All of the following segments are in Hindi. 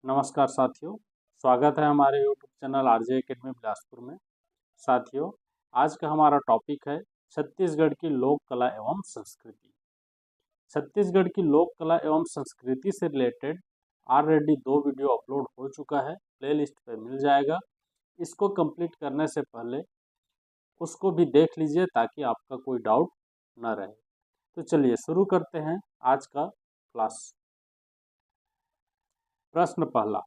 नमस्कार साथियों, स्वागत है हमारे YouTube channel RJ academy Bilaspur में। साथियों, आज का हमारा टॉपिक है छत्तीसगढ़ की लोक कला एवं संस्कृति। छत्तीसगढ़ की लोक कला एवं संस्कृति से रिलेटेड ऑलरेडी 2 वीडियो अपलोड हो चुका है, प्लेलिस्ट पे मिल जाएगा। इसको कंप्लीट करने से पहले उसको भी देख लीजिए ताकि आपका कोई डाउट न रहे। तो चलिए शुरू करते हैं आज का क्लास। प्रश्न पहला,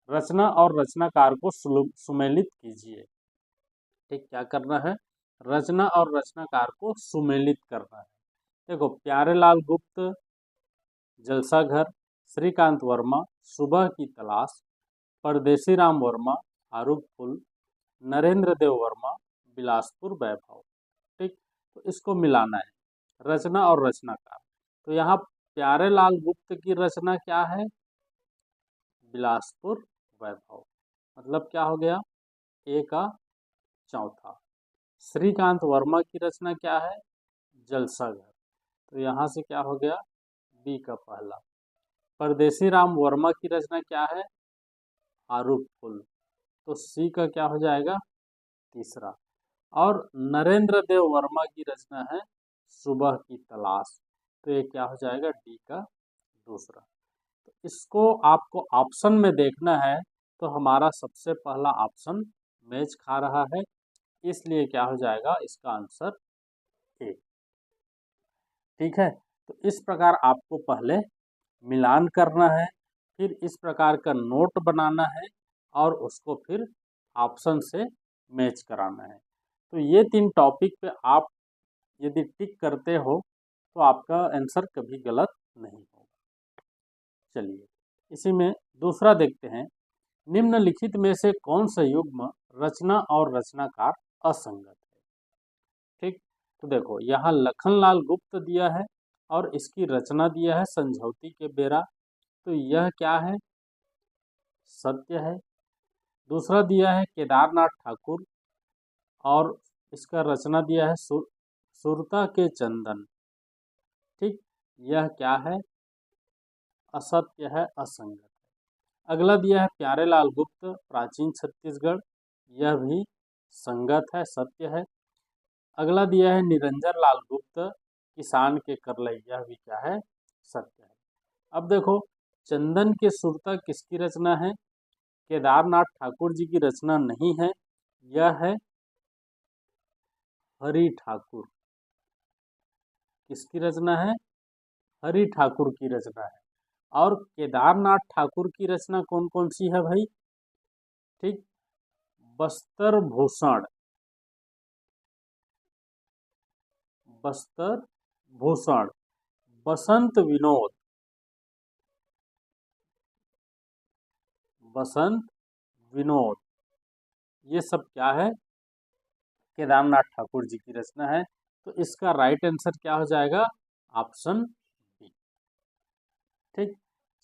रचना और रचनाकार को सुमेलित कीजिए। ठीक, क्या करना है? रचना और रचनाकार को सुमेलित करना है। देखो, प्यारेलाल गुप्त, जलसा घर, श्रीकांत वर्मा, सुबह की तलाश, परदेसी राम वर्मा, आरूप फूल, नरेंद्र देव वर्मा, बिलासपुर वैभव। ठीक, तो इसको मिलाना है, रचना और रचनाकार। तो यहाँ प्यारेलाल गुप्त की रचना क्या है? बिलासपुर वैभव, मतलब क्या हो गया? ए का चौथा। श्रीकांत वर्मा की रचना क्या है? जलसा घर, तो यहाँ से क्या हो गया? बी का पहला। परदेसी राम वर्मा की रचना क्या है? आरूप फूल, तो सी का क्या हो जाएगा? तीसरा। और नरेंद्र देव वर्मा की रचना है सुबह की तलाश, तो ये क्या हो जाएगा? डी का दूसरा। तो इसको आपको ऑप्शन में देखना है, तो हमारा सबसे पहला ऑप्शन मैच खा रहा है, इसलिए क्या हो जाएगा? इसका आंसर ए। ठीक है, तो इस प्रकार आपको पहले मिलान करना है, फिर इस प्रकार का नोट बनाना है और उसको फिर ऑप्शन से मैच कराना है। तो ये 3 टॉपिक पे आप यदि टिक करते हो तो आपका आंसर कभी गलत नहीं होगा। चलिए, इसी में दूसरा देखते हैं, निम्नलिखित में से कौन सा युग्म रचना और रचनाकार असंगत है? ठीक, तो देखो, यहाँ लखनलाल गुप्त दिया है और इसकी रचना दिया है संझौती के बेरा, तो यह क्या है? सत्य है। दूसरा दिया है केदारनाथ ठाकुर और इसका रचना दिया है सुरता के चंदन। ठीक, यह क्या है? असत्य है, असंगत है। अगला दिया है प्यारेलाल गुप्त प्राचीन छत्तीसगढ़, यह भी संगत है, सत्य है। अगला दिया है निरंजन लाल गुप्त किसान के करलई, यह भी क्या है? सत्य है। अब देखो, चंदन के सुरता किसकी रचना है? केदारनाथ ठाकुर जी की रचना नहीं है, यह है हरि ठाकुर। किसकी रचना है? हरि ठाकुर की रचना है। और केदारनाथ ठाकुर की रचना कौन कौन सी है भाई? ठीक, बस्तर भूषण, बस्तर भूषण, बसंत विनोद, बसंत विनोद, ये सब क्या है? केदारनाथ ठाकुर जी की रचना है। तो इसका राइट आंसर क्या हो जाएगा? Option B. ठीक,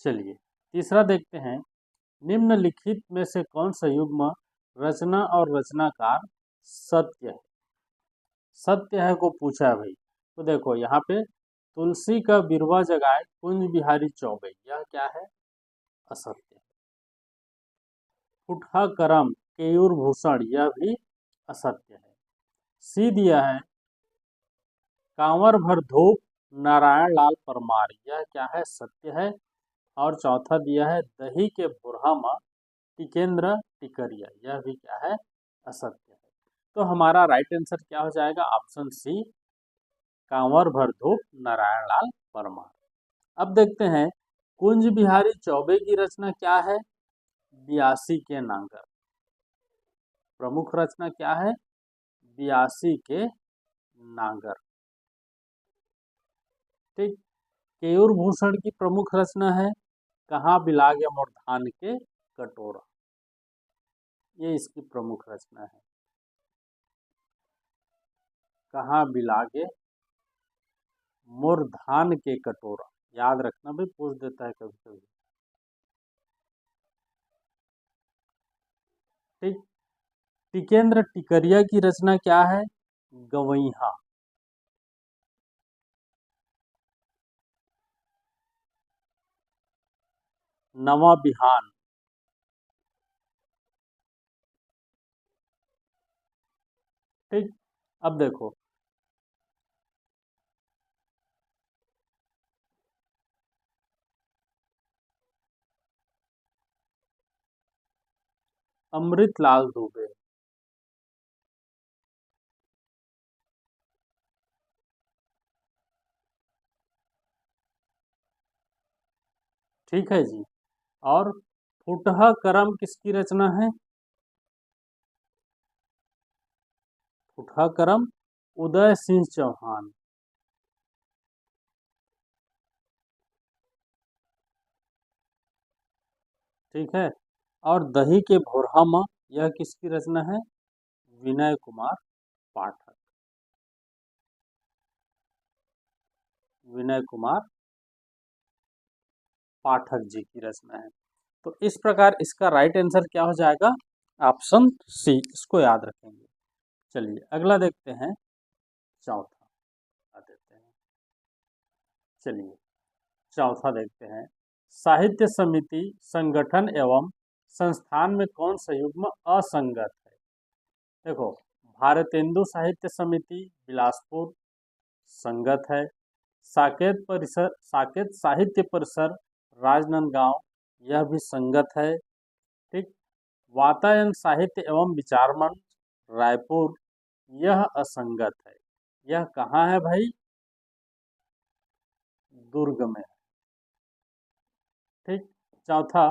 चलिए तीसरा देखते हैं, निम्नलिखित में से कौन सा युग्म रचना और रचनाकार सत्य है? सत्य है को पूछा है भाई, तो देखो यहाँ पे तुलसी का बिरवा जगाए कुंज बिहारी चौबे, यह क्या है? असत्य है। उठा करम केयूर भूषण, यह भी असत्य है। सी दिया है कांवर भर धूप नारायण लाल परमार, यह क्या है? सत्य है। और चौथा दिया है दही के बुरहामा टिकेंद्र टिकरिया, यह भी क्या है? असत्य है। तो हमारा राइट आंसर क्या हो जाएगा? ऑप्शन सी, कांवर भर धूप नारायण लाल परमार। अब देखते हैं, कुंज बिहारी चौबे की रचना क्या है? बियासी के नांगर। प्रमुख रचना क्या है? बियासी के नांगर। ठीक, केयूर भूषण की प्रमुख रचना है कहाँ बिलागे मोर धान के कटोरा, ये इसकी प्रमुख रचना है। कहाँ बिलागे मोर धान के कटोरा, याद रखना भाई, पूछ देता है कभी कभी। ठीक, टिकेंद्र टिकरिया की रचना क्या है? गवैहा। नवा बिहान, अब देखो, अमृतलाल दुबे। ठीक है जी। और फुटहा करम किसकी रचना है? फुटहा करम उदय सिंह चौहान। ठीक है। और दही के भोरहा, यह किसकी रचना है? विनय कुमार पाठक। विनय कुमार पाठक जी की रचना है। तो इस प्रकार इसका राइट आंसर क्या हो जाएगा? ऑप्शन सी, इसको याद रखेंगे। चलिए अगला देखते हैं, चौथा बता देते हैं। चलिए चौथा देखते हैं। साहित्य समिति संगठन एवं संस्थान में कौन सा युग्म असंगत है? देखो, भारतेंदु साहित्य समिति बिलासपुर संगत है। साकेत परिसर, साकेत साहित्य परिसर राजनांदगांव, यह भी संगत है। ठीक। वातायन साहित्य एवं विचार मंच रायपुर, यह असंगत है। यह कहाँ है भाई? दुर्ग में। ठीक। चौथा,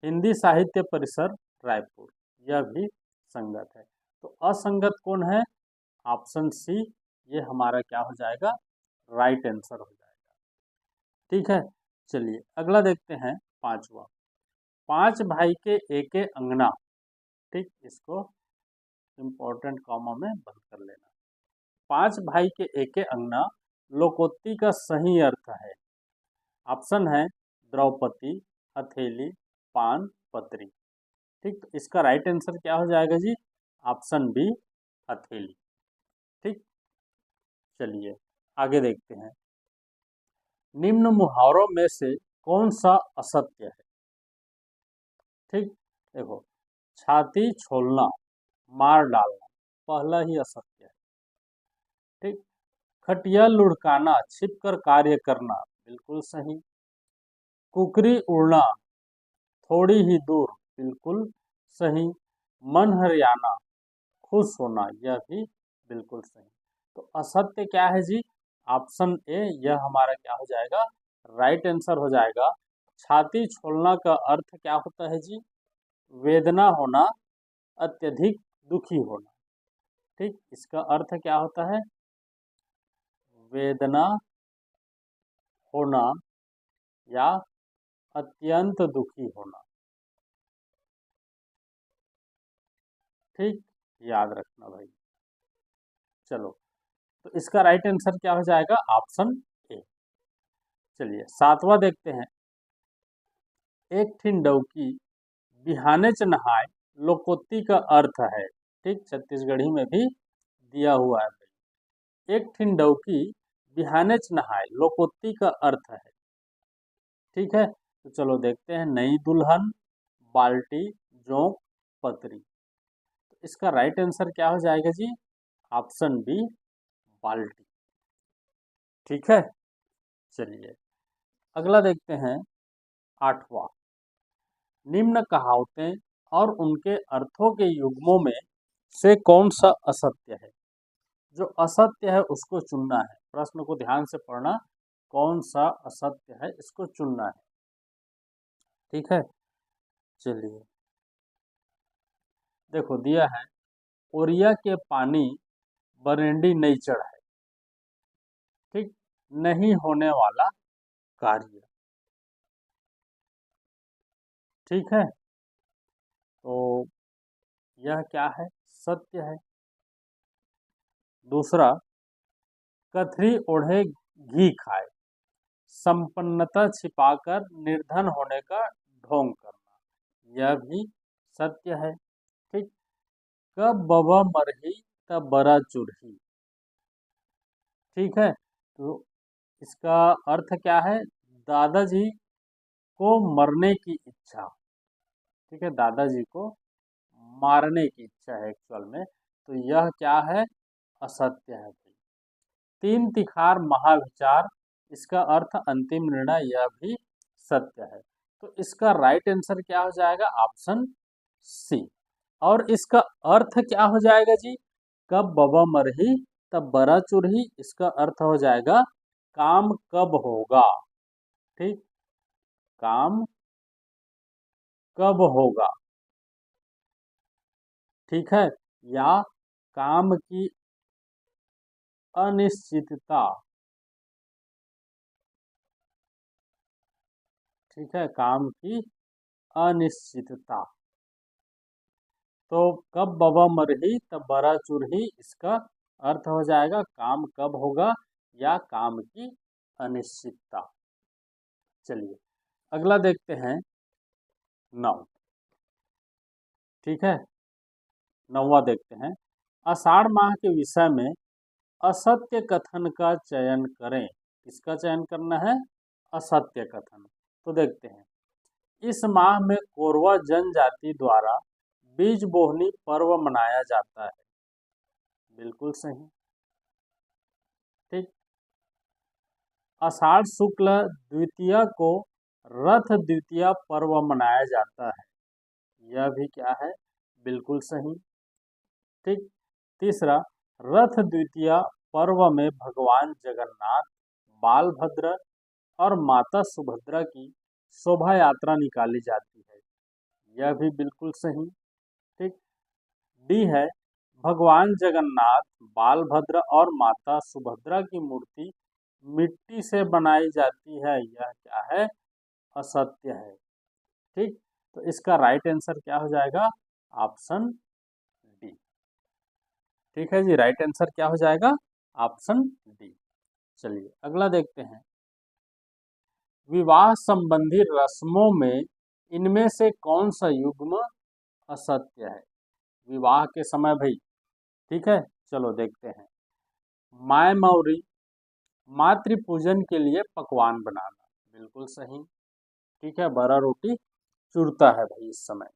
हिंदी साहित्य परिसर रायपुर, यह भी संगत है। तो असंगत कौन है? ऑप्शन सी, ये हमारा क्या हो जाएगा? राइट आंसर हो जाएगा। ठीक है। चलिए अगला देखते हैं, पांचवा। पांच भाई के एक अंगना। ठीक, इसको इंपॉर्टेंट कॉमा में बंद कर लेना। पांच भाई के एक अंगना लोकोक्ति का सही अर्थ है। ऑप्शन है द्रौपदी, हथेली, पान, पत्री। ठीक, तो इसका राइट आंसर क्या हो जाएगा जी? ऑप्शन बी, हथेली। ठीक। चलिए आगे देखते हैं। निम्न मुहावरों में से कौन सा असत्य है? ठीक। देखो, छाती छोलना, मार डालना, पहला ही असत्य है। ठीक। खटिया लुढ़काना, छिपकर कार्य करना, बिल्कुल सही। कुकरी उड़ना, थोड़ी ही दूर, बिल्कुल सही। मन हरियाना, खुश होना, यह भी बिल्कुल सही। तो असत्य क्या है जी? ऑप्शन ए, यह हमारा क्या हो जाएगा? राइट आंसर हो जाएगा। छाती छोड़ना का अर्थ क्या होता है जी? वेदना होना, अत्यधिक दुखी होना। ठीक, इसका अर्थ क्या होता है? वेदना होना या अत्यंत दुखी होना। ठीक, याद रखना भाई। चलो, तो इसका राइट आंसर क्या हो जाएगा? Option A. चलिए सातवां देखते हैं। एक ठिन डौकी बिहाने च नहाय, लोकोक्ति का अर्थ है। ठीक, छत्तीसगढ़ी में भी दिया हुआ है भाई। एक ठिन डौकी बिहाने च नहाय, लोकोक्ति का अर्थ है। ठीक है। तो चलो देखते हैं। नई दुल्हन, बाल्टी, जोंक, पतरी। तो इसका राइट आंसर क्या हो जाएगा जी? ऑप्शन बी, बाल्टी। ठीक है। चलिए अगला देखते हैं, आठवां। निम्न कहावतें और उनके अर्थों के युग्मों में से कौन सा असत्य है? जो असत्य है उसको चुनना है। प्रश्न को ध्यान से पढ़ना, कौन सा असत्य है इसको चुनना है। ठीक है। चलिए देखो, दिया है ओरिया के पानी बरेंडी नहीं चढ़ाए। ठीक, नहीं होने वाला कार्य। ठीक है। तो यह क्या है? सत्य है। दूसरा, कथरी ओढ़े घी खाए, संपन्नता छिपाकर निर्धन होने का ढोंग करना, यह भी सत्य है। ठीक। कब बबा मरही तब बड़ा चुरही। ठीक है। तो इसका अर्थ क्या है? दादाजी को मरने की इच्छा। ठीक है, दादाजी को मारने की इच्छा है एक्चुअल में। तो यह क्या है? असत्य है भाई। तीन तिखार महाविचार, इसका अर्थ अंतिम निर्णय, यह भी सत्य है। तो इसका राइट आंसर क्या हो जाएगा? Option C. और इसका अर्थ क्या हो जाएगा जी? कब बबा मरही तब बरा चुरही, इसका अर्थ हो जाएगा काम कब होगा। ठीक, काम कब होगा, ठीक है, या काम की अनिश्चितता, ठीक है, काम की अनिश्चितता। तो कब बबा मरही तब बरा चुरही, इसका अर्थ हो जाएगा काम कब होगा या काम की अनिश्चितता। चलिए अगला देखते हैं, 9, ठीक है, 9वां देखते हैं। आषाढ़ माह के विषय में असत्य कथन का चयन करें। किसका चयन करना है? असत्य कथन। तो देखते हैं, इस माह में कोरवा जनजाति द्वारा बीज बोहनी पर्व मनाया जाता है। बिल्कुल सही। ठीक, आषाढ़ शुक्ल द्वितीया को रथ द्वितीया पर्व मनाया जाता है। यह भी क्या है? बिल्कुल सही। ठीक, तीसरा, रथ द्वितीया पर्व में भगवान जगन्नाथ, बालभद्र और माता सुभद्रा की शोभा यात्रा निकाली जाती है। यह भी बिल्कुल सही। ठीक, डी है, भगवान जगन्नाथ, बालभद्र और माता सुभद्रा की मूर्ति मिट्टी से बनाई जाती है। यह क्या है? असत्य है। ठीक, तो इसका राइट आंसर क्या हो जाएगा? Option D. ठीक है जी, राइट आंसर क्या हो जाएगा? Option D. चलिए अगला देखते हैं, विवाह संबंधी रस्मों में इनमें से कौन सा युग्म असत्य है? विवाह के समय भाई, ठीक है, चलो देखते हैं। माय मौरी, मातृ पूजन के लिए पकवान बनाना, बिल्कुल सही। ठीक है, बड़ा रोटी चुरता है भाई इस समय।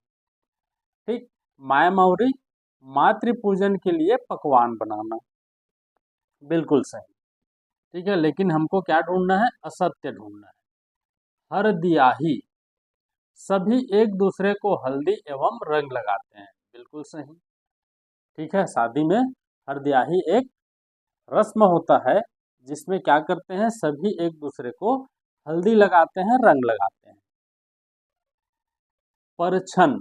ठीक, माय मौरी, मातृ पूजन के लिए पकवान बनाना, बिल्कुल सही। ठीक है, लेकिन हमको क्या ढूंढना है? असत्य ढूंढना है। हर दियाही, सभी एक दूसरे को हल्दी एवं रंग लगाते हैं, बिल्कुल सही। ठीक है, शादी में हर दियाही एक रस्म होता है जिसमें क्या करते हैं? सभी एक दूसरे को हल्दी लगाते हैं, रंग लगाते हैं। परछन,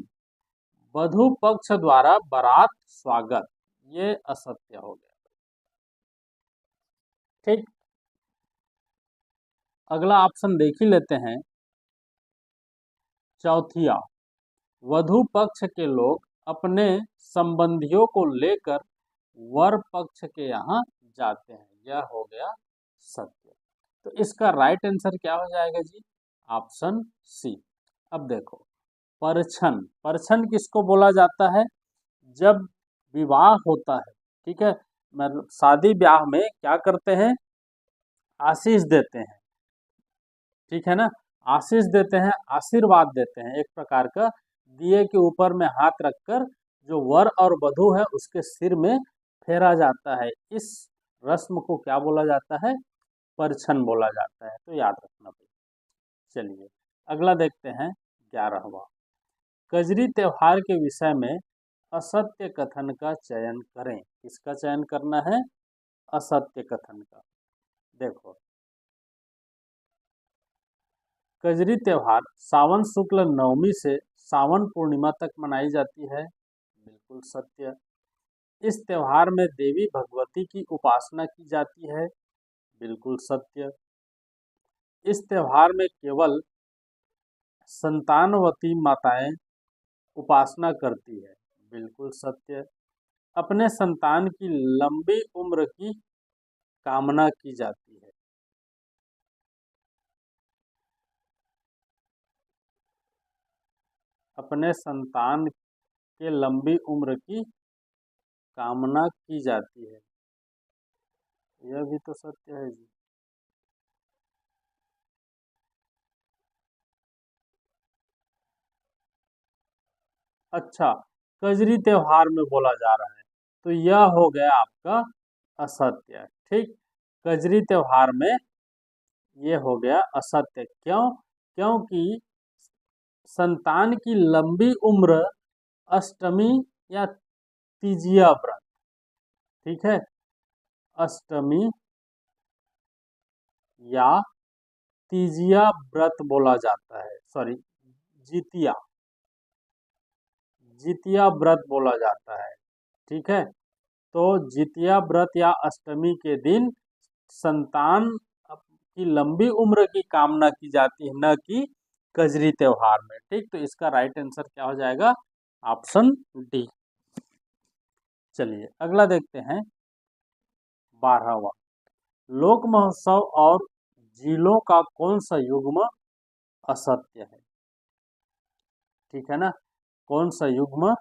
वधु पक्ष द्वारा बारात स्वागत, ये असत्य हो गया। ठीक, अगला ऑप्शन देख ही लेते हैं, चौथिया, वधु पक्ष के लोग अपने संबंधियों को लेकर वर पक्ष के यहाँ जाते हैं। यह हो गया सत्य। तो इसका राइट आंसर क्या हो जाएगा जी? Option C. अब देखो, परछन, परछन किसको बोला जाता है? जब विवाह होता है, ठीक है, मतलब शादी ब्याह में क्या करते हैं? आशीष देते हैं, ठीक है ना, आशीष देते हैं, आशीर्वाद देते हैं, एक प्रकार का दिए के ऊपर में हाथ रखकर जो वर और वधु है उसके सिर में फेरा जाता है। इस रस्म को क्या बोला जाता है? परछन बोला जाता है। तो याद रखना भाई। चलिए अगला देखते हैं, 11वां, कजरी त्योहार के विषय में असत्य कथन का चयन करें। किसका चयन करना है? असत्य कथन का। देखो, कजरी त्योहार सावन शुक्ल नवमी से सावन पूर्णिमा तक मनाई जाती है, बिल्कुल सत्य। इस त्योहार में देवी भगवती की उपासना की जाती है, बिल्कुल सत्य। इस त्योहार में केवल संतानवती माताएं उपासना करती है, बिल्कुल सत्य। अपने संतान की लंबी उम्र की कामना की जाती है, अपने संतान के लंबी उम्र की कामना की जाती है। यह भी तो सत्य है जी। अच्छा, कजरी त्योहार में बोला जा रहा है, तो यह हो गया आपका असत्य। ठीक, कजरी त्योहार में ये हो गया असत्य। क्यों? क्योंकि संतान की लंबी उम्र अष्टमी या तीजिया व्रत, ठीक है, अष्टमी या तीजिया व्रत बोला जाता है, सॉरी जितिया, जितिया व्रत बोला जाता है। ठीक है, तो जितिया व्रत या अष्टमी के दिन संतान की लंबी उम्र की कामना की जाती है, न कि कजरी त्योहार में। ठीक, तो इसका राइट आंसर क्या हो जाएगा? Option D. चलिए अगला देखते हैं 12वां। लोक महोत्सव और जिलों का कौन सा युग्म असत्य है? ठीक है ना, कौन सा युग्म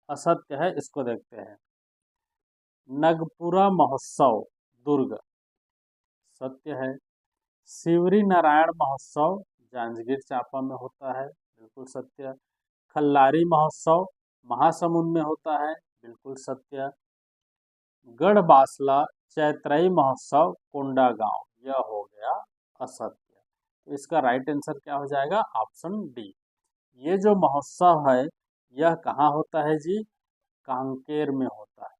असत्य है इसको देखते हैं। नगपुरा महोत्सव दुर्ग सत्य है। शिवरी नारायण महोत्सव जांजगीर चांपा में होता है, बिल्कुल सत्य। खल्लारी महोत्सव महासमुंद में होता है, बिल्कुल सत्य। गढ़बासला चैत्रई महोत्सव कोंडागांव, यह हो गया असत्य। तो इसका राइट आंसर क्या हो जाएगा? Option D. ये जो महोत्सव है यह कहाँ होता है जी? कांकेर में होता है।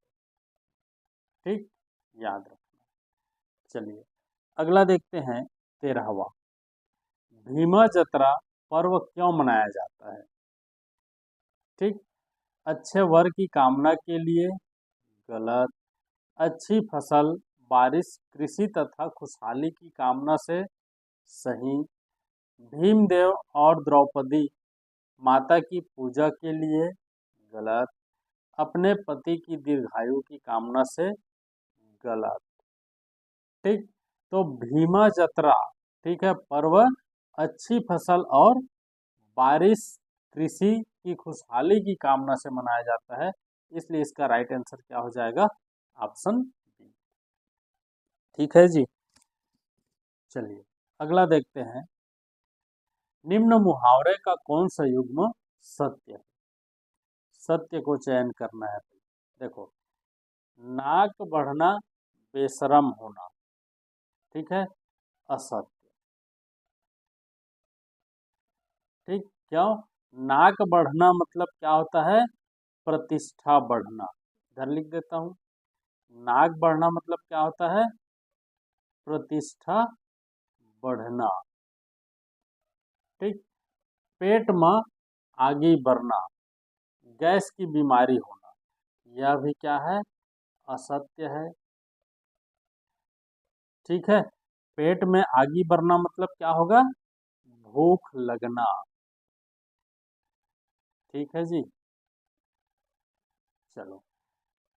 ठीक, याद रखना। चलिए अगला देखते हैं 13वां। भीमा जत्रा पर्व क्यों मनाया जाता है? ठीक, अच्छे वर की कामना के लिए, गलत। अच्छी फसल, बारिश, कृषि तथा खुशहाली की कामना से, सही। भीमदेव और द्रौपदी माता की पूजा के लिए, गलत। अपने पति की दीर्घायु की कामना से, गलत। ठीक, तो भीमा जत्रा, ठीक है, पर्व अच्छी फसल और बारिश, कृषि की खुशहाली की कामना से मनाया जाता है, इसलिए इसका राइट आंसर क्या हो जाएगा? Option B. ठीक है जी। चलिए अगला देखते हैं। निम्न मुहावरे का कौन सा युग्म सत्य है? सत्य को चयन करना है। देखो, नाक बढ़ना, बेशरम होना, ठीक है, असत्य। ठीक, क्यों? नाक बढ़ना मतलब क्या होता है? प्रतिष्ठा बढ़ना। इधर लिख देता हूं, नाक बढ़ना मतलब क्या होता है? प्रतिष्ठा बढ़ना। ठीक, पेट में आगे बढ़ना, गैस की बीमारी होना, यह भी क्या है? असत्य है। ठीक है, पेट में आगे बढ़ना मतलब क्या होगा? भूख लगना। ठीक है जी। चलो,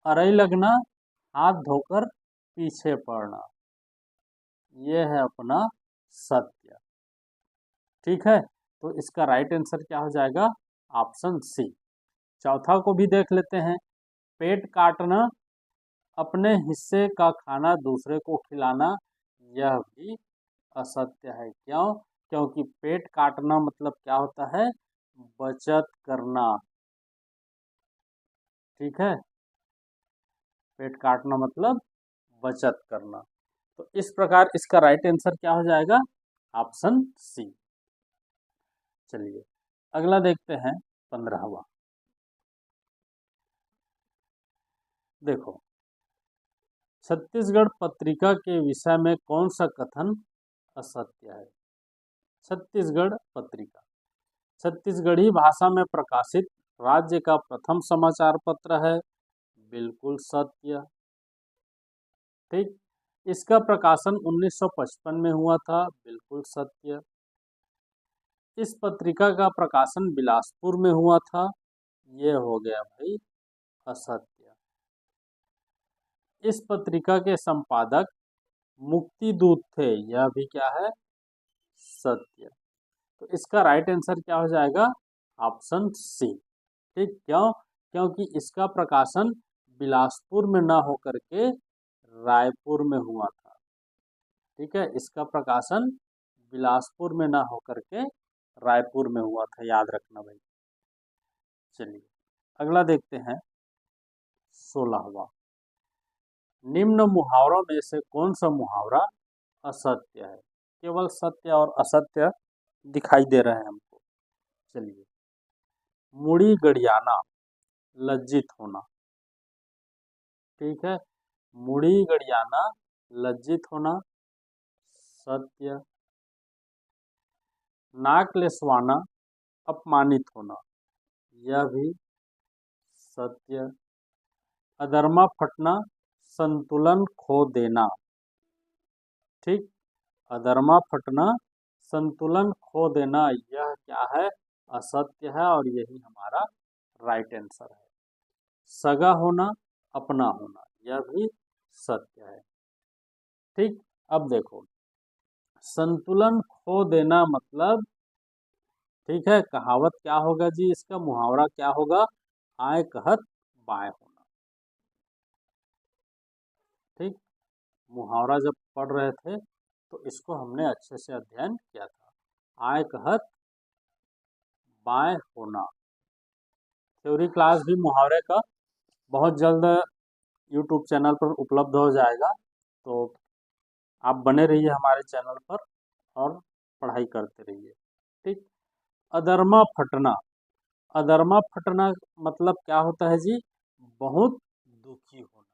अरई लगना, हाथ धोकर पीछे पड़ना, ये है अपना सत्य। ठीक है, तो इसका राइट आंसर क्या हो जाएगा? Option C. चौथा को भी देख लेते हैं। पेट काटना, अपने हिस्से का खाना दूसरे को खिलाना, यह भी असत्य है। क्यों? क्योंकि पेट काटना मतलब क्या होता है? बचत करना। ठीक है, पेट काटना मतलब बचत करना। तो इस प्रकार इसका राइट आंसर क्या हो जाएगा? Option C. चलिए अगला देखते हैं 15वां। देखो, छत्तीसगढ़ पत्रिका के विषय में कौन सा कथन असत्य है? छत्तीसगढ़ पत्रिका छत्तीसगढ़ी भाषा में प्रकाशित राज्य का प्रथम समाचार पत्र है, बिल्कुल सत्य। ठीक, इसका प्रकाशन 1955 में हुआ था, बिल्कुल सत्य। इस पत्रिका का प्रकाशन बिलासपुर में हुआ था, ये हो गया भाई असत्य। इस पत्रिका के संपादक मुक्ति दूत थे, यह भी क्या है? सत्य। तो इसका राइट आंसर क्या हो जाएगा? Option C. ठीक, क्यों? क्योंकि इसका प्रकाशन बिलासपुर में न होकर के रायपुर में हुआ था। ठीक है, इसका प्रकाशन बिलासपुर में न होकर के रायपुर में हुआ था, याद रखना भाई। चलिए अगला देखते हैं 16वां। निम्न मुहावरों में से कौन सा मुहावरा असत्य है? केवल सत्य और असत्य दिखाई दे रहे हैं हमको। चलिए, मुड़ी गड़ियाना लज्जित होना। ठीक है, मुड़ी गड़ियाना लज्जित होना सत्य। नाक लेसवाना अपमानित होना, यह भी सत्य। अधर्मा फटना संतुलन खो देना। ठीक, अधर्मा फटना संतुलन खो देना, यह क्या है? असत्य है और यही हमारा राइट आंसर है। सगा होना अपना होना, यह भी सत्य है। ठीक, अब देखो, संतुलन खो देना मतलब, ठीक है, कहावत क्या होगा जी? इसका मुहावरा क्या होगा? आय कहत बाय होना। ठीक, मुहावरा जब पढ़ रहे थे तो इसको हमने अच्छे से अध्ययन किया था। आय कहत बाय होना। थ्योरी क्लास भी मुहावरे का बहुत जल्द यूट्यूब चैनल पर उपलब्ध हो जाएगा, तो आप बने रहिए हमारे चैनल पर और पढ़ाई करते रहिए। ठीक, अधर्मा फटना। अधर्मा फटना मतलब क्या होता है जी? बहुत दुखी होना,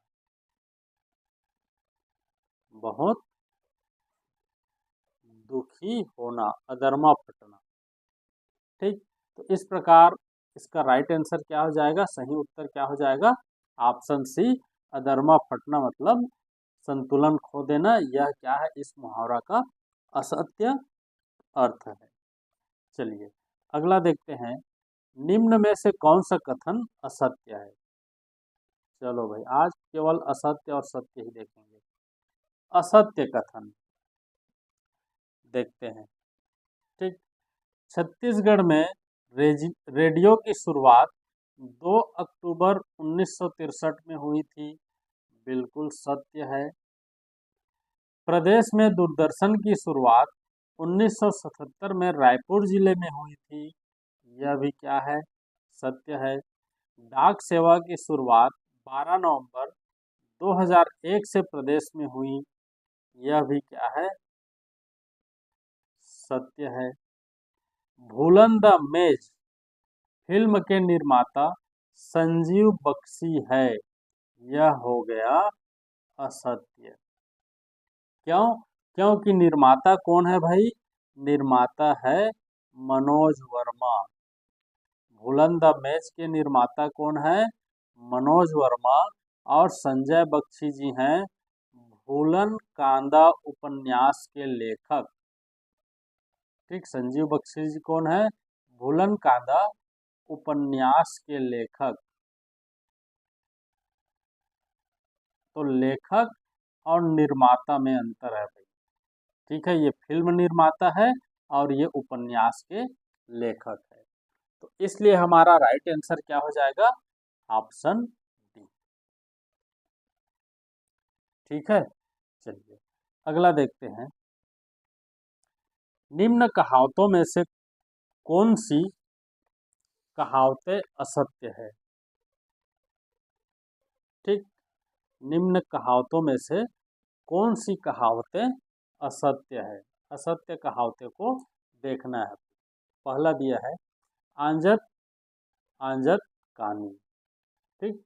बहुत दुखी होना, अधर्मा फटना। ठीक, तो इस प्रकार इसका राइट आंसर क्या हो जाएगा? सही उत्तर क्या हो जाएगा? ऑप्शन सी, अधर्मा फटना मतलब संतुलन खो देना। यह क्या है? इस मुहावरा का असत्य अर्थ है। चलिए, अगला देखते हैं, निम्न में से कौन सा कथन असत्य है? चलो भाई, आज केवल असत्य और सत्य ही देखेंगे। असत्य कथन देखते हैं। ठीक, छत्तीसगढ़ में रेडियो की शुरुआत 2 अक्टूबर 1963 में हुई थी, बिल्कुल सत्य है। प्रदेश में दूरदर्शन की शुरुआत 1977 में रायपुर जिले में हुई थी, यह भी क्या है? सत्य है। डाक सेवा की शुरुआत 12 नवंबर 2001 से प्रदेश में हुई, यह भी क्या है? सत्य है। भूलन द मेज फिल्म के निर्माता संजीव बख्शी है, यह हो गया असत्य। क्यों? क्योंकि निर्माता कौन है भाई? निर्माता है मनोज वर्मा। भूलन द मैच के निर्माता कौन है? मनोज वर्मा। और संजय बख्शी जी हैं भूलन कांदा उपन्यास के लेखक। ठीक, संजीव बख्शी जी कौन है? भूलन कांदा उपन्यास के लेखक। तो लेखक और निर्माता में अंतर है भाई। ठीक है, ये फिल्म निर्माता है और ये उपन्यास के लेखक है। तो इसलिए हमारा राइट आंसर क्या हो जाएगा? Option D. ठीक है, चलिए अगला देखते हैं, निम्न कहावतों में से कौन सी कहावतें असत्य है? ठीक, निम्न कहावतों में से कौन सी कहावतें असत्य है? असत्य कहावतें को देखना है। पहला दिया है, आंजत आंजत कानी। ठीक,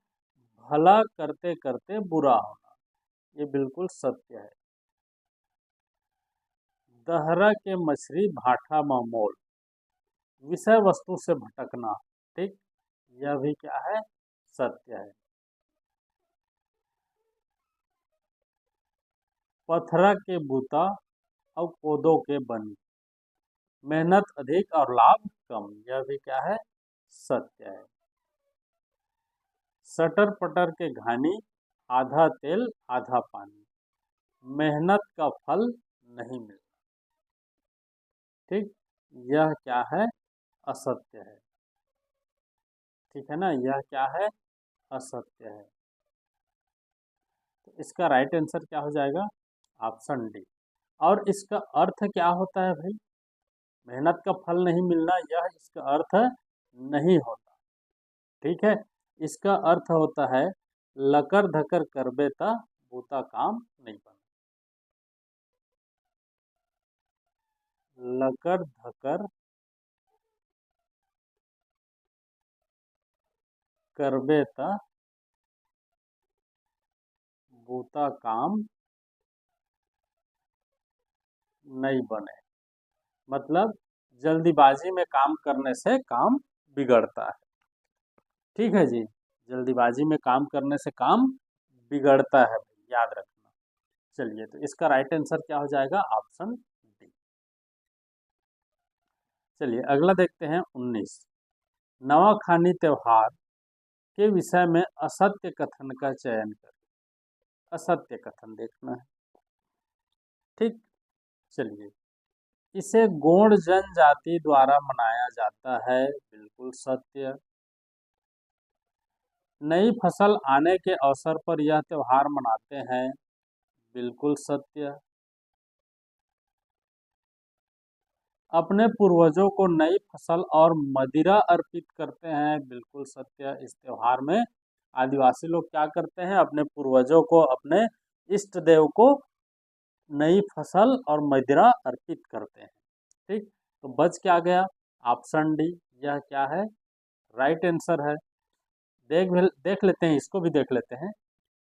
भला करते करते बुरा होना, ये बिल्कुल सत्य है। दहरा के मछली भाठा में मोल, विषय वस्तु से भटकना। ठीक, यह भी क्या है? सत्य है। पथरा के बूता और कोदो के बन, मेहनत अधिक और लाभ कम, यह भी क्या है? सत्य है। सटर पटर के घानी, आधा तेल आधा पानी, मेहनत का फल नहीं मिलता। ठीक, यह क्या है? असत्य है। ठीक है ना, यह क्या है? असत्य है। तो इसका राइट आंसर क्या हो जाएगा? Option D. और इसका अर्थ क्या होता है भाई? मेहनत का फल नहीं मिलना, यह इसका अर्थ नहीं होता। ठीक है, इसका अर्थ होता है लकर धकर करबे ता बूता काम नहीं बने। लकर धकर करबे त बूता काम नहीं बने। मतलब जल्दीबाजी में काम करने से काम बिगड़ता है। ठीक है जी, जल्दीबाजी में काम करने से काम बिगड़ता है, याद रखना। चलिए, तो इसका राइट आंसर क्या हो जाएगा? Option D. चलिए अगला देखते हैं 19। नवाखानी त्योहार के विषय में असत्य कथन का चयन करें। असत्य कथन देखना है। ठीक, चलिए, इसे गोंड जनजाति द्वारा मनाया जाता है, बिल्कुल सत्य। नई फसल आने के अवसर पर यह त्योहार मनाते हैं, बिल्कुल सत्य। अपने पूर्वजों को नई फसल और मदिरा अर्पित करते हैं, बिल्कुल सत्य। इस त्योहार में आदिवासी लोग क्या करते हैं? अपने पूर्वजों को, अपने इष्ट देव को नई फसल और मदिरा अर्पित करते हैं। ठीक, तो बच क्या गया? Option D. यह क्या है? राइट आंसर है। देख लेते हैं, इसको भी देख लेते हैं।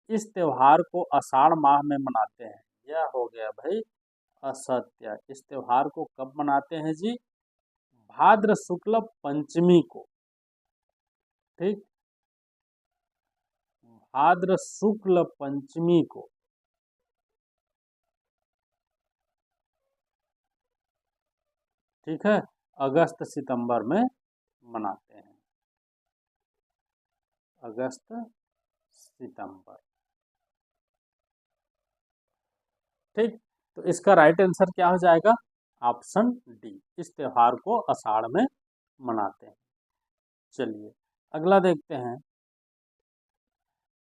इस त्योहार को आषाढ़ माह में मनाते हैं, यह हो गया भाई असत्य। इस त्योहार को कब मनाते हैं जी? भाद्र शुक्ल पंचमी को। ठीक, भाद्र शुक्ल पंचमी को। ठीक है, अगस्त सितंबर में मनाते हैं। अगस्त सितंबर। ठीक, तो इसका राइट आंसर क्या हो जाएगा? Option D. इस त्योहार को आषाढ़ में मनाते हैं। चलिए अगला देखते हैं।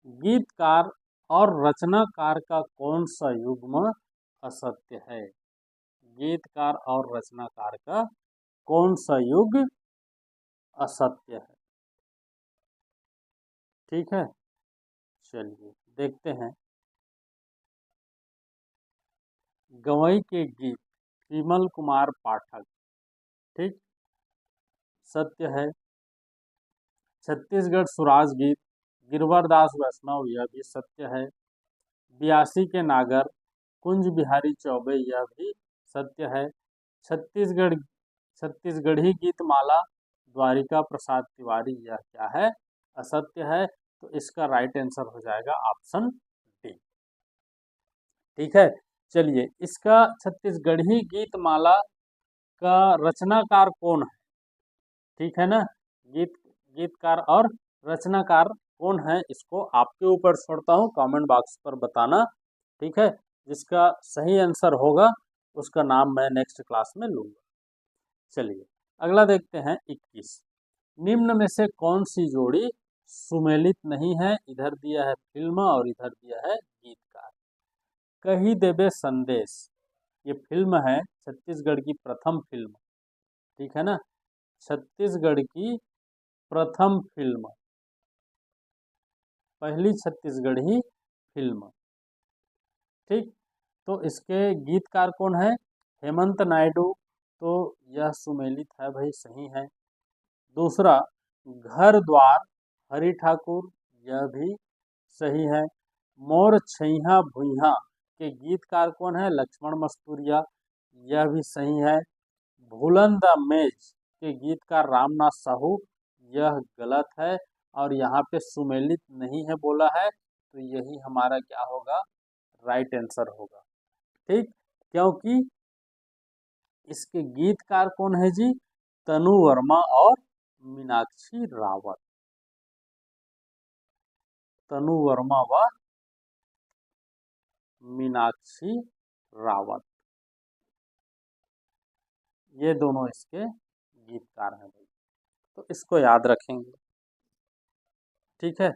गीतकार और रचनाकार का कौन सा युग्म असत्य है? गीतकार और रचनाकार का कौन सा युग असत्य है? ठीक है, चलिए देखते हैं। गवई के गीत विमल कुमार पाठक, ठीक, सत्य है। छत्तीसगढ़ सुराज गीत गिरवर दास वैष्णव, यह भी सत्य है। बियासी के नागर कुंज बिहारी चौबे, यह भी सत्य है। छत्तीसगढ़ छत्तीसगढ़ी गीत माला द्वारिका प्रसाद तिवारी, यह क्या है? असत्य है। तो इसका राइट आंसर हो जाएगा ऑप्शन डी। ठीक है, चलिए, इसका छत्तीसगढ़ी गीत माला का रचनाकार कौन है? ठीक है ना, गीत गीतकार और रचनाकार कौन है, इसको आपके ऊपर छोड़ता हूँ, कमेंट बॉक्स पर बताना। ठीक है, जिसका सही आंसर होगा उसका नाम मैं नेक्स्ट क्लास में लूँगा। चलिए अगला देखते हैं 21। निम्न में से कौन सी जोड़ी सुमेलित नहीं है? इधर दिया है फिल्म और इधर दिया है गीतकार। कही देबे संदेश, ये फिल्म है, छत्तीसगढ़ की प्रथम फिल्म। ठीक है ना, छत्तीसगढ़ की प्रथम फिल्म, पहली छत्तीसगढ़ी फिल्म। ठीक, तो इसके गीतकार कौन है? हेमंत नायडू, तो यह सुमेलित है भाई, सही है। दूसरा, घर द्वार हरि ठाकुर, यह भी सही है। मोर छैया भुइया के गीतकार कौन है? लक्ष्मण मस्तूरिया, यह भी सही है। भूलन द मेज के गीतकार रामनाथ साहू, यह गलत है। और यहाँ पे सुमेलित नहीं है बोला है, तो यही हमारा क्या होगा? राइट आंसर होगा। ठीक, क्योंकि इसके गीतकार कौन है जी? तनु वर्मा और मीनाक्षी रावत। तनु वर्मा व मीनाक्षी रावत, ये दोनों इसके गीतकार हैं भाई, तो इसको याद रखेंगे। ठीक है,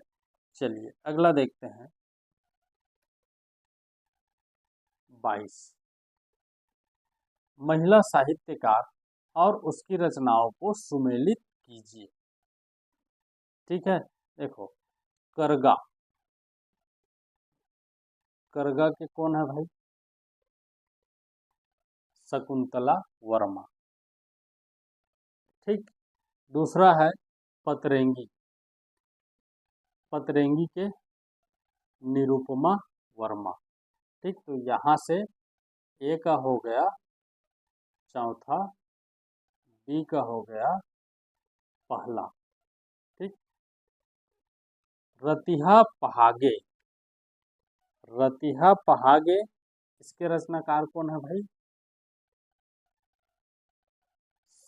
चलिए अगला देखते हैं 22। महिला साहित्यकार और उसकी रचनाओं को सुमेलित कीजिए। ठीक है, देखो, करगा, करगा के कौन है भाई? शकुंतला वर्मा। ठीक। दूसरा है पतरेंगी, पतरेंगी के निरुपमा वर्मा। ठीक, तो यहाँ से ए का हो गया चौथा, बी का हो गया पहला। ठीक। रतिहा पहागे, रतिहा पहागे इसके रचनाकार कौन है भाई?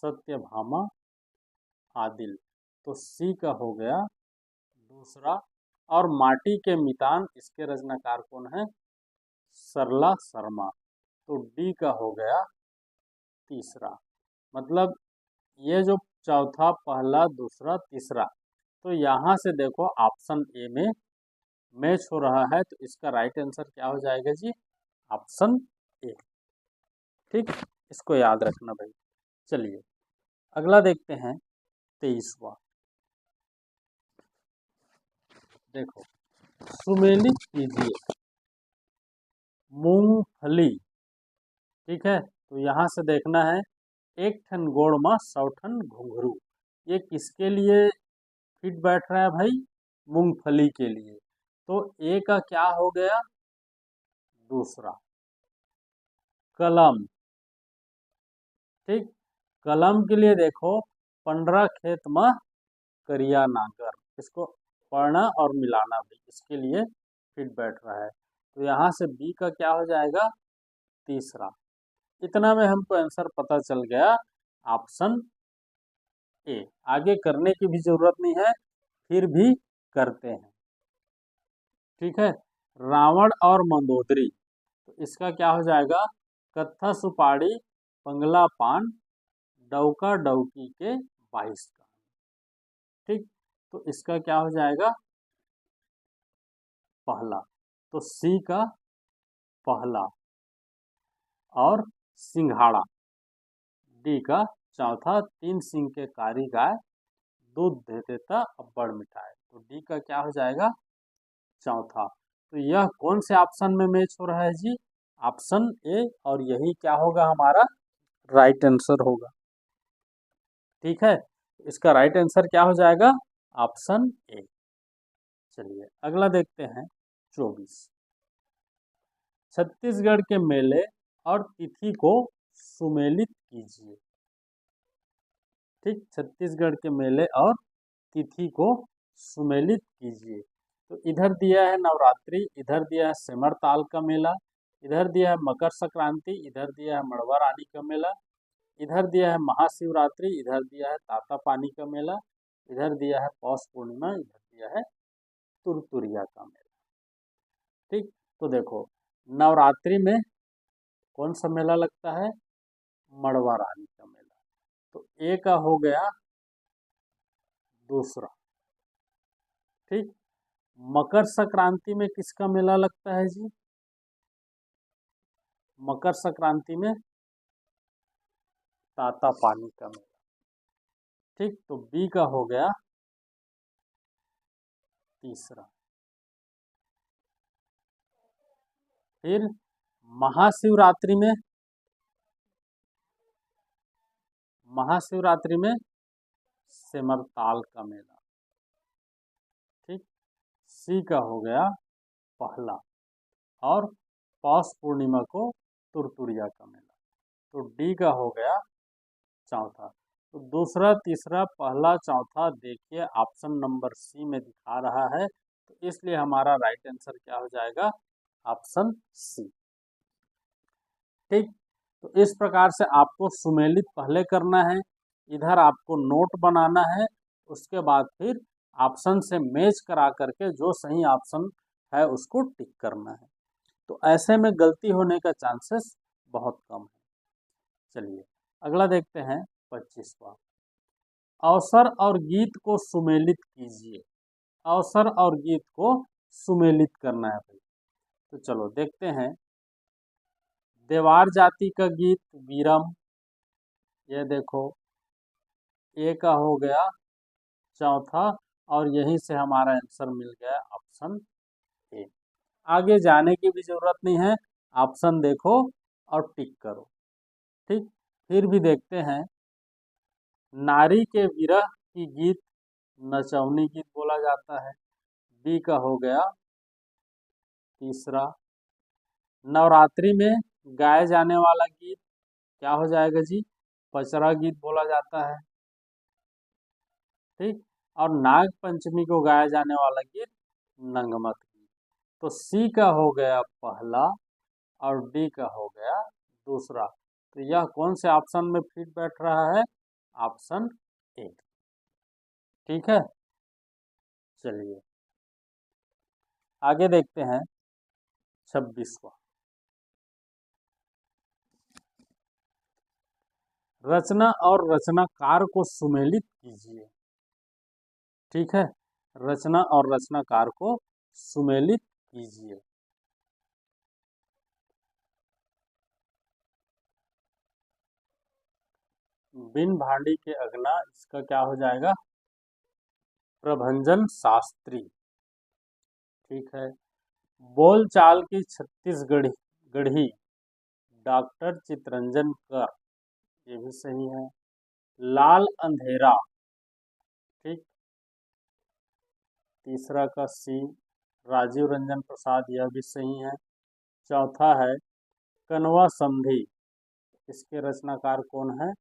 सत्यभामा आदिल। तो सी का हो गया दूसरा। और माटी के मितान इसके रचनाकार कौन है? सरला शर्मा। तो डी का हो गया तीसरा। मतलब ये जो चौथा, पहला, दूसरा, तीसरा, तो यहाँ से देखो ऑप्शन ए में मैच हो रहा है, तो इसका राइट आंसर क्या हो जाएगा जी? Option A. ठीक, इसको याद रखना भाई। चलिए अगला देखते हैं 23वां। देखो, सुमेलित कीजिए मूंगफली। ठीक है, तो यहाँ से देखना है, एक ठन गोड़ में 100 ठन घुंघरू, ये किसके लिए फिट बैठ रहा है भाई? मूंगफली के लिए। तो ए का क्या हो गया? दूसरा। कलम। ठीक, कलम के लिए देखो, 15 खेत में करिया नागर, इसको पढ़ना और मिलाना भी इसके लिए फिट बैठ रहा है। तो यहाँ से बी का क्या हो जाएगा? तीसरा। इतना में हमको आंसर पता चल गया, ऑप्शन ए। आगे करने की भी जरूरत नहीं है, फिर भी करते हैं। ठीक है, रावण और मंदोदरी, तो इसका क्या हो जाएगा? कत्था सुपाड़ी पंगला पान डौका डौकी के 22 का। ठीक, तो इसका क्या हो जाएगा? पहला। तो सी का पहला। और सिंघाड़ा डी का चौथा। 3 सिंह के कारी गाय दूध दे देता अब्बड़ मिठाई, तो डी का क्या हो जाएगा? चौथा। तो यह कौन से ऑप्शन में मैच हो रहा है जी? ऑप्शन ए, और यही क्या होगा हमारा राइट आंसर होगा। ठीक है, इसका राइट आंसर क्या हो जाएगा? Option A. चलिए अगला देखते हैं 24। छत्तीसगढ़ के मेले और तिथि को सुमेलित कीजिए। ठीक, छत्तीसगढ़ के मेले और तिथि को सुमेलित कीजिए। तो इधर दिया है नवरात्रि, इधर दिया है सिमरताल का मेला, इधर दिया है मकर संक्रांति, इधर दिया है मड़वा रानी का मेला, इधर दिया है महाशिवरात्रि, इधर दिया है ताता पानी का मेला, इधर दिया है पौष पूर्णिमा, इधर दिया है तुरतुरिया का मेला। ठीक, तो देखो नवरात्रि में कौन सा मेला लगता है? मड़वा रानी का मेला। तो ए का हो गया दूसरा। ठीक, मकर संक्रांति में किसका मेला लगता है जी? मकर संक्रांति में ताता पानी का मेला। ठीक, तो बी का हो गया तीसरा। फिर महाशिवरात्रि में, महाशिवरात्रि में सिमरताल का मेला। ठीक, सी का हो गया पहला। और पौष पूर्णिमा को तुरतुरिया का मेला। तो डी का हो गया चौथा। तो दूसरा, तीसरा, पहला, चौथा देखिए ऑप्शन नंबर सी में दिखा रहा है, तो इसलिए हमारा राइट आंसर क्या हो जाएगा? Option C. ठीक, तो इस प्रकार से आपको सुमेलित पहले करना है, इधर आपको नोट बनाना है, उसके बाद फिर ऑप्शन से मैच करा करके जो सही ऑप्शन है उसको टिक करना है। तो ऐसे में गलती होने का चांसेस बहुत कम है। चलिए अगला देखते हैं 25वां। अवसर और गीत को सुमेलित कीजिए। अवसर और गीत को सुमेलित करना है भाई। तो चलो देखते हैं। देवार जाति का गीत वीरम, ये देखो ए का हो गया चौथा, और यहीं से हमारा आंसर मिल गया ऑप्शन ए। आगे जाने की भी जरूरत नहीं है, ऑप्शन देखो और टिक करो। ठीक, फिर भी देखते हैं। नारी के विरह की गीत नचौनी गीत बोला जाता है। बी का हो गया तीसरा। नवरात्रि में गाए जाने वाला गीत क्या हो जाएगा जी? पचरा गीत बोला जाता है। ठीक, और नाग पंचमी को गाया जाने वाला गीत नंगमत गीत। तो सी का हो गया पहला और डी का हो गया दूसरा। तो यह कौन से ऑप्शन में फिट बैठ रहा है? Option A. ठीक है, चलिए आगे देखते हैं 26वां। रचना और रचनाकार को सुमेलित कीजिए। ठीक है, रचना और रचनाकार को सुमेलित कीजिए। बिन भांडी के अगना, इसका क्या हो जाएगा? प्रभंजन शास्त्री। ठीक है। बोलचाल की छत्तीसगढ़ी गढ़ी डॉक्टर चितरंजन कर, ये भी सही है। लाल अंधेरा, ठीक, तीसरा का सी राजीव रंजन प्रसाद, यह भी सही है। चौथा है कनवा संधि, इसके रचनाकार कौन है?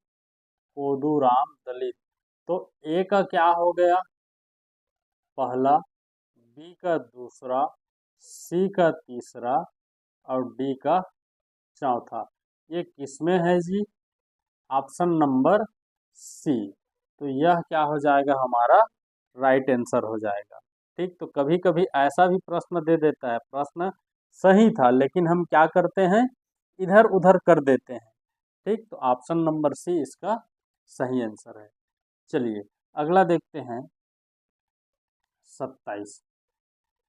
कोदूराम दलित। तो ए का क्या हो गया? पहला, बी का दूसरा, सी का तीसरा और डी का चौथा। ये किसमें है जी? Option number C. तो यह क्या हो जाएगा? हमारा राइट आंसर हो जाएगा। ठीक, तो कभी कभी ऐसा भी प्रश्न दे देता है, प्रश्न सही था लेकिन हम क्या करते हैं, इधर उधर कर देते हैं। ठीक, तो ऑप्शन नंबर सी इसका सही आंसर है। चलिए अगला देखते हैं 27।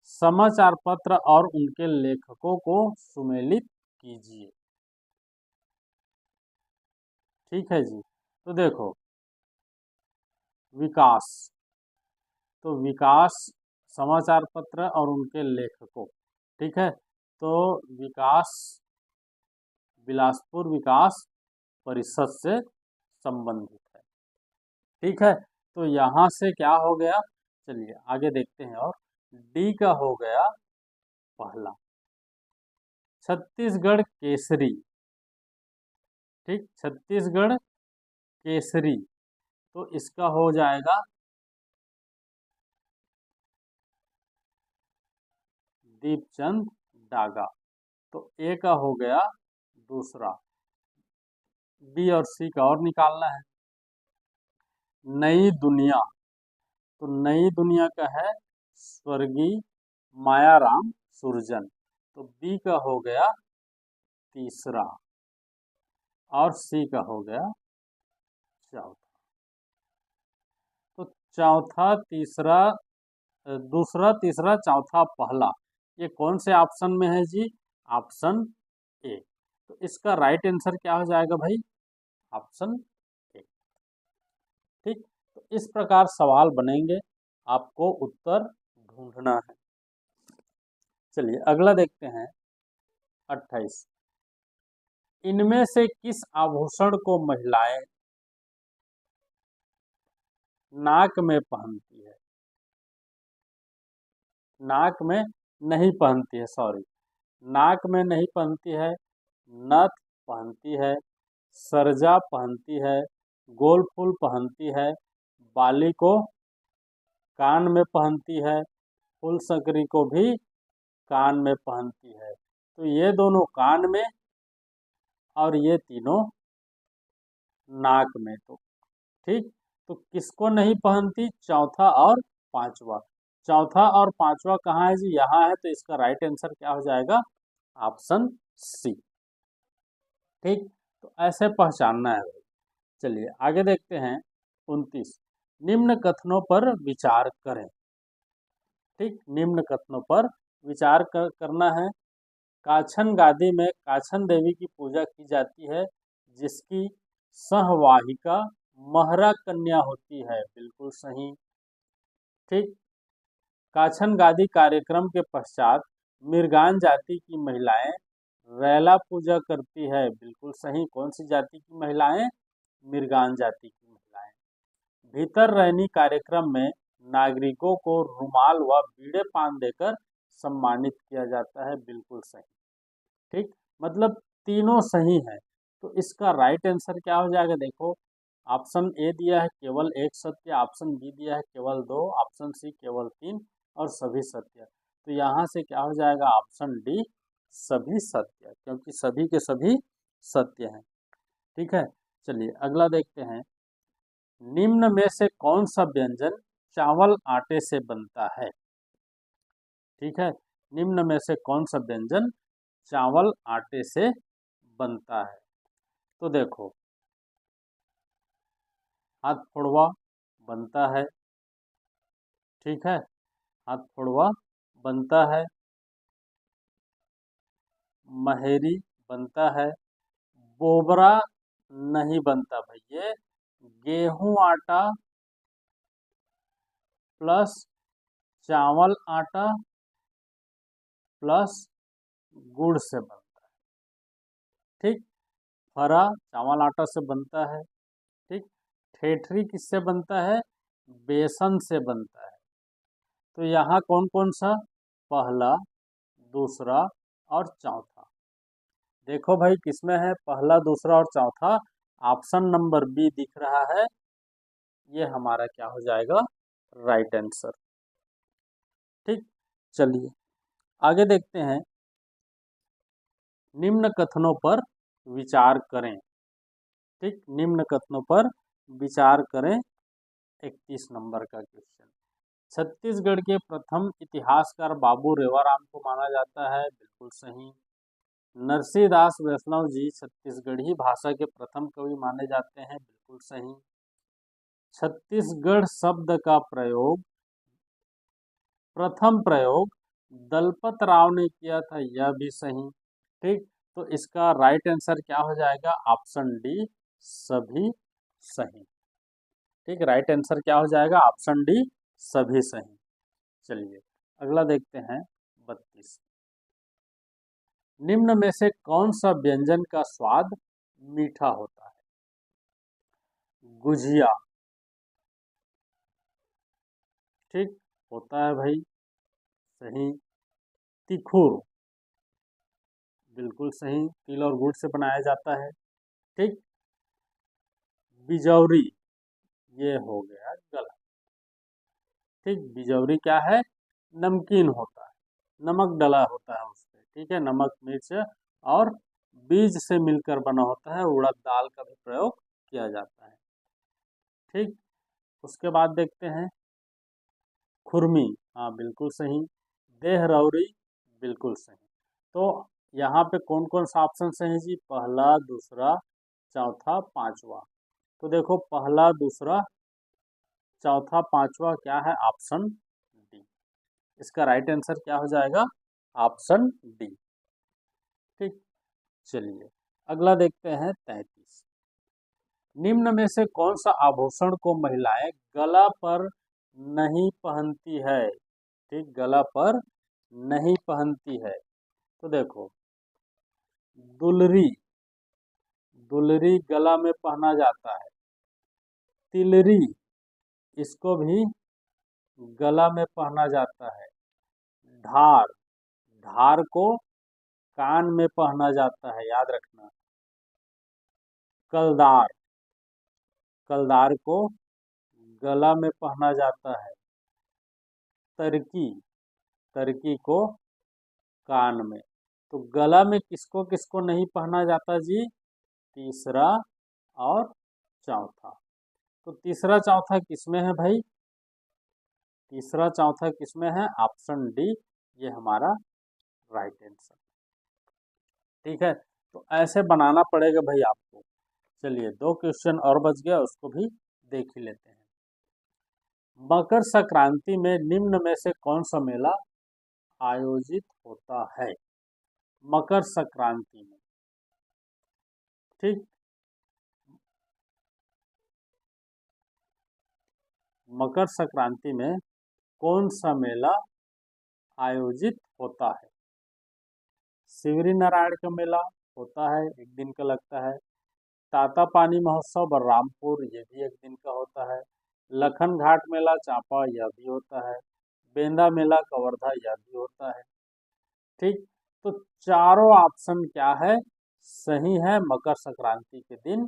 समाचार पत्र और उनके लेखकों को सुमेलित कीजिए। ठीक है जी, तो देखो विकास, तो विकास समाचार पत्र और उनके लेखकों। ठीक है, तो विकास बिलासपुर विकास परिषद से संबंधित है। ठीक है, तो यहाँ से क्या हो गया? चलिए आगे देखते हैं। और डी का हो गया पहला, छत्तीसगढ़ केसरी। ठीक, छत्तीसगढ़ केसरी, तो इसका हो जाएगा दीपचंद डागा। तो ए का हो गया दूसरा। बी और सी का और निकालना है। नई दुनिया, तो नई दुनिया का है स्वर्गीय मायाराम सुरजन। तो बी का हो गया तीसरा और सी का हो गया चौथा। तो चौथा तीसरा, दूसरा तीसरा चौथा पहला, ये कौन से ऑप्शन में है जी? Option A. तो इसका राइट आंसर क्या हो जाएगा भाई? Option A. ठीक, तो इस प्रकार सवाल बनेंगे, आपको उत्तर ढूंढना है। चलिए अगला देखते हैं 28। इनमें से किस आभूषण को महिलाएं नाक में पहनती है? नाक में नहीं पहनती है, सॉरी, नाक में नहीं पहनती है, नथ पहनती है, सरजा पहनती है, गोल फूल पहनती है, बाली को कान में पहनती है, फूल सकरी को भी कान में पहनती है। तो ये दोनों कान में और ये तीनों नाक में। तो ठीक, तो किसको नहीं पहनती? चौथा और पांचवा। चौथा और पांचवा कहाँ है जी? यहाँ है। तो इसका राइट आंसर क्या हो जाएगा? Option C. ठीक, तो ऐसे पहचानना है। चलिए आगे देखते हैं 29। निम्न कथनों पर विचार करें। ठीक, निम्न कथनों पर विचार करना है। काछन गादी में काछन देवी की पूजा की जाती है, जिसकी सहवाहिका महरा कन्या होती है। बिल्कुल सही। ठीक, काछन गादी कार्यक्रम के पश्चात मृगान जाति की महिलाएं रैला पूजा करती है। बिल्कुल सही। कौन सी जाति की महिलाएं? मृगान जाति की महिलाएं। भीतर रहनी कार्यक्रम में नागरिकों को रुमाल व बीड़े पान देकर सम्मानित किया जाता है। बिल्कुल सही। ठीक, मतलब तीनों सही है। तो इसका राइट आंसर क्या हो जाएगा? देखो, ऑप्शन ए दिया है केवल एक सत्य, ऑप्शन बी दिया है केवल दो, ऑप्शन सी केवल तीन और सभी सत्य। तो यहाँ से क्या हो जाएगा? ऑप्शन डी सभी सत्य, क्योंकि सभी के सभी सत्य हैं। ठीक है, चलिए अगला देखते हैं। निम्न में से कौन सा व्यंजन चावल आटे से बनता है? ठीक है, निम्न में से कौन सा व्यंजन चावल आटे से बनता है? तो देखो, हाथ फोड़वा बनता है। ठीक है, हाथ फोड़वा बनता है। महेरी बनता है। बोबरा नहीं बनता भैया। गेहूं आटा प्लस चावल आटा प्लस गुड़ से बनता है। ठीक, फरा चावल आटा से बनता है। ठीक, ठेठरी किससे बनता है? बेसन से बनता है। तो यहाँ कौन कौन सा? पहला, दूसरा और चौथा। देखो भाई, किसमें है पहला, दूसरा और चौथा? ऑप्शन नंबर बी दिख रहा है, ये हमारा क्या हो जाएगा? Right answer. ठीक, चलिए आगे देखते हैं। निम्न कथनों पर विचार करें। ठीक, निम्न कथनों पर विचार करें। 31 नंबर का क्वेश्चन। छत्तीसगढ़ के प्रथम इतिहासकार बाबू रेवाराम को माना जाता है। बिल्कुल सही। नरसिंहदास वैष्णव जी छत्तीसगढ़ी भाषा के प्रथम कवि माने जाते हैं। बिल्कुल सही। छत्तीसगढ़ शब्द का प्रथम प्रयोग दलपत राव ने किया था। यह भी सही। ठीक, तो इसका राइट आंसर क्या हो जाएगा? ऑप्शन डी सभी सही। ठीक, राइट आंसर क्या हो जाएगा? ऑप्शन डी सभी सही। चलिए अगला देखते हैं। 32। निम्न में से कौन सा व्यंजन का स्वाद मीठा होता है? गुजिया। ठीक, होता है भाई, सही। तिखुर, बिल्कुल सही, तिल और गुड़ से बनाया जाता है। ठीक, बिजौरी, ये हो गया गलत। ठीक, बिजौरी क्या है? नमकीन होता है, नमक डला होता है उसपे। ठीक है, नमक मिर्च और बीज से मिलकर बना होता है। उड़द दाल का भी प्रयोग किया जाता है। ठीक, उसके बाद देखते हैं खुरमी। हाँ बिल्कुल सही। देहरौरी, बिल्कुल सही। तो यहाँ पे कौन कौन सा ऑप्शन सही जी? पहला, दूसरा, चौथा, पांचवा। तो देखो, पहला, दूसरा, चौथा, पांचवा क्या है? Option D. इसका राइट आंसर क्या हो जाएगा? Option D. ठीक, चलिए अगला देखते हैं। 33। निम्न में से कौन सा आभूषण को महिलाएं गला पर नहीं पहनती है? ठीक, गला पर नहीं पहनती है। तो देखो, दुलरी, दुलरी गला में पहना जाता है। तिलरी, इसको भी गला में पहना जाता है। ढार, ढार को कान में पहना जाता है, याद रखना। कलदार, कलदार को गला में पहना जाता है। तरकी, तरकी को कान में। तो गला में किसको किसको नहीं पहना जाता जी? तीसरा और चौथा। तो तीसरा चौथा किसमें है भाई? तीसरा चौथा किसमें है? ऑप्शन डी, ये हमारा राइट आंसर। ठीक है, तो ऐसे बनाना पड़ेगा भाई आपको। चलिए दो क्वेश्चन और बच गया, उसको भी देख ही लेते हैं। मकर संक्रांति में निम्न में से कौन सा मेला आयोजित होता है? मकर संक्रांति में। ठीक, मकर संक्रांति में कौन सा मेला आयोजित होता है? शिवरी नारायण का मेला होता है, एक दिन का लगता है। ताता पानी महोत्सव बलरामपुर, ये भी एक दिन का होता है। लखन घाट मेला चांपा, यह भी होता है। बेंदा मेला कवर्धा, यह भी होता है। ठीक, तो चारों ऑप्शन क्या है, सही है। मकर संक्रांति के दिन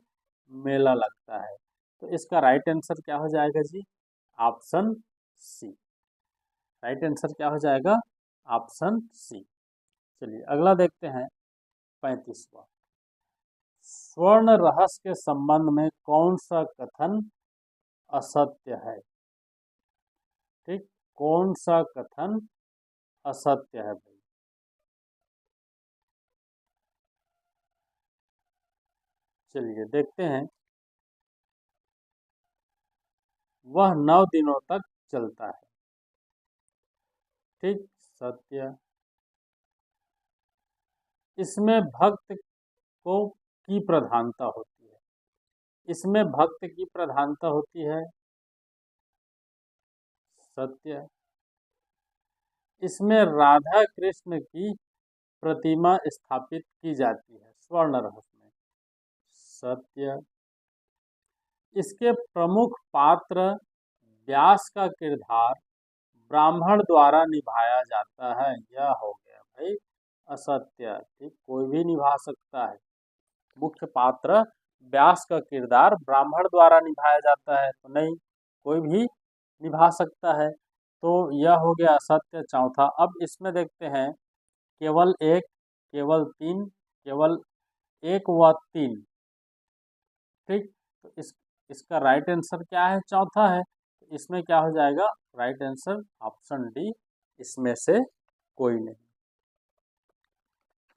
मेला लगता है। तो इसका राइट आंसर क्या हो जाएगा जी, ऑप्शन सी। राइट आंसर क्या हो जाएगा, ऑप्शन सी। चलिए अगला देखते हैं 35वां। स्वर्ण रहस्य के संबंध में कौन सा कथन असत्य है? ठीक, कौन सा कथन असत्य है भाई? चलिए देखते हैं। वह 9 दिनों तक चलता है। ठीक, सत्य। इसमें भक्त को की प्रधानता होती है। इसमें भक्त की प्रधानता होती है, सत्य। इसमें राधा कृष्ण की प्रतिमा स्थापित की जाती है, स्वर्ण रहस्य में, सत्य। इसके प्रमुख पात्र व्यास का किरदार ब्राह्मण द्वारा निभाया जाता है, यह हो गया भाई असत्य। ठीक, कोई भी निभा सकता है। मुख्य पात्र व्यास का किरदार ब्राह्मण द्वारा निभाया जाता है, तो नहीं, कोई भी निभा सकता है। तो यह हो गया असत्य, चौथा। अब इसमें देखते हैं केवल एक, केवल तीन, केवल एक व तीन। ठीक, तो इसका राइट आंसर क्या है, चौथा है। तो इसमें क्या हो जाएगा, राइट आंसर ऑप्शन डी, इसमें से कोई नहीं।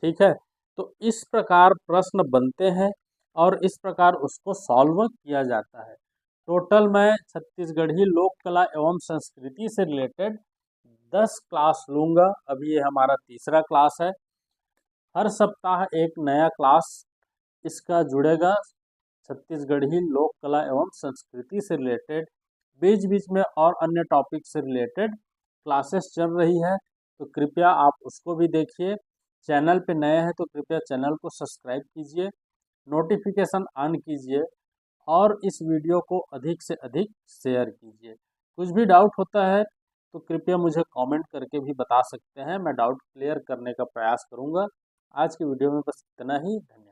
ठीक है, तो इस प्रकार प्रश्न बनते हैं और इस प्रकार उसको सॉल्व किया जाता है। टोटल मैं छत्तीसगढ़ी लोक कला एवं संस्कृति से रिलेटेड 10 क्लास लूँगा। अभी ये हमारा तीसरा क्लास है। हर सप्ताह एक नया क्लास इसका जुड़ेगा। छत्तीसगढ़ी लोक कला एवं संस्कृति से रिलेटेड, बीच बीच में और अन्य टॉपिक से रिलेटेड क्लासेस चल रही है, तो कृपया आप उसको भी देखिए। चैनल पे नए हैं तो कृपया चैनल को सब्सक्राइब कीजिए, नोटिफिकेशन ऑन कीजिए और इस वीडियो को अधिक से अधिक शेयर कीजिए। कुछ भी डाउट होता है तो कृपया मुझे कमेंट करके भी बता सकते हैं, मैं डाउट क्लियर करने का प्रयास करूंगा। आज की वीडियो में बस इतना ही। धन्यवाद।